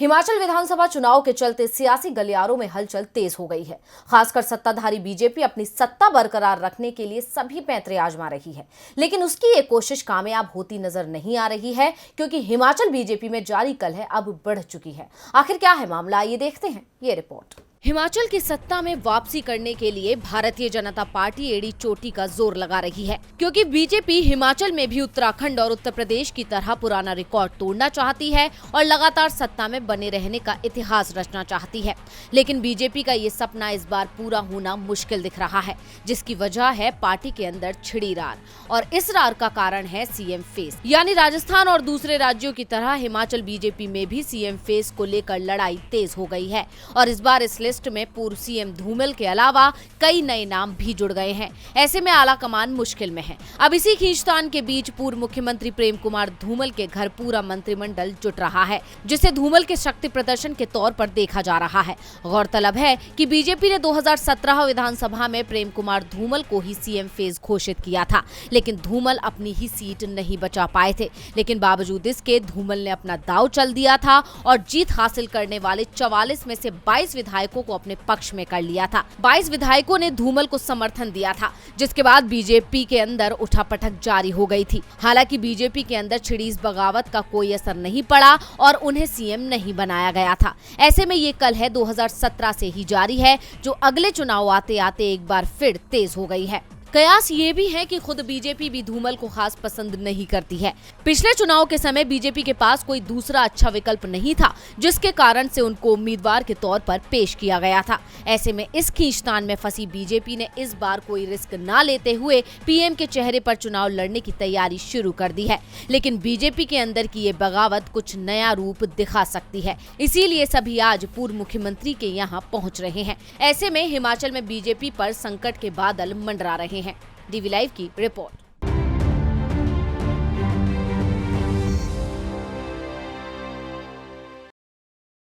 हिमाचल विधानसभा चुनाव के चलते सियासी गलियारों में हलचल तेज हो गई है। खासकर सत्ताधारी बीजेपी अपनी सत्ता बरकरार रखने के लिए सभी पैंतरे आजमा रही है, लेकिन उसकी ये कोशिश कामयाब होती नजर नहीं आ रही है, क्योंकि हिमाचल बीजेपी में जारी कलह अब बढ़ चुकी है। आखिर क्या है मामला, ये देखते हैं ये रिपोर्ट। हिमाचल की सत्ता में वापसी करने के लिए भारतीय जनता पार्टी एड़ी चोटी का जोर लगा रही है, क्योंकि बीजेपी हिमाचल में भी उत्तराखंड और उत्तर प्रदेश की तरह पुराना रिकॉर्ड तोड़ना चाहती है और लगातार सत्ता में बने रहने का इतिहास रचना चाहती है। लेकिन बीजेपी का ये सपना इस बार पूरा होना मुश्किल दिख रहा है, जिसकी वजह है पार्टी के अंदर छिड़ी रार, और इस रार का कारण है सीएम फेस। यानी राजस्थान और दूसरे राज्यों की तरह हिमाचल बीजेपी में भी सीएम फेस को लेकर लड़ाई तेज हो गई है, और इस बार इस लिस्ट में पूर्व सीएम धूमल के अलावा कई नए नाम भी जुड़ गए हैं। ऐसे में आला कमान मुश्किल में है। अब इसी खींचतान के बीच पूर्व मुख्यमंत्री प्रेम कुमार धूमल के घर पूरा मंत्रिमंडल जुट रहा है, जिसे धूमल के शक्ति प्रदर्शन के तौर पर देखा जा रहा है। गौरतलब है कि बीजेपी ने 2017 विधानसभा में प्रेम कुमार धूमल को ही सीएम फेस घोषित किया था, लेकिन धूमल अपनी ही सीट नहीं बचा पाए थे। लेकिन बावजूद इसके धूमल ने अपना दांव चल दिया था और जीत हासिल करने वाले 44 में से 22 विधायकों को अपने पक्ष में कर लिया था। 22 विधायकों ने धूमल को समर्थन दिया था, जिसके बाद बीजेपी के अंदर उठापटक जारी हो गई थी। हालांकि बीजेपी के अंदर छिड़ी इस बगावत का कोई असर नहीं पड़ा और उन्हें सीएम नहीं बनाया गया था। ऐसे में ये कलह 2017 से ही जारी है, जो अगले चुनाव आते आते एक बार फिर तेज हो गई है। कयास ये भी है कि खुद बीजेपी भी धूमल को खास पसंद नहीं करती है। पिछले चुनाव के समय बीजेपी के पास कोई दूसरा अच्छा विकल्प नहीं था, जिसके कारण से उनको उम्मीदवार के तौर पर पेश किया गया था। ऐसे में इस खींचतान में फंसी बीजेपी ने इस बार कोई रिस्क ना लेते हुए पीएम के चेहरे पर चुनाव लड़ने की तैयारी शुरू कर दी है। लेकिन बीजेपी के अंदर की ये बगावत कुछ नया रूप दिखा सकती है, इसीलिए सभी आज पूर्व मुख्यमंत्री के यहाँ पहुँच रहे हैं। ऐसे में हिमाचल में बीजेपी पर संकट के बादल मंडरा रहे हैं। डीवी लाइव की रिपोर्ट।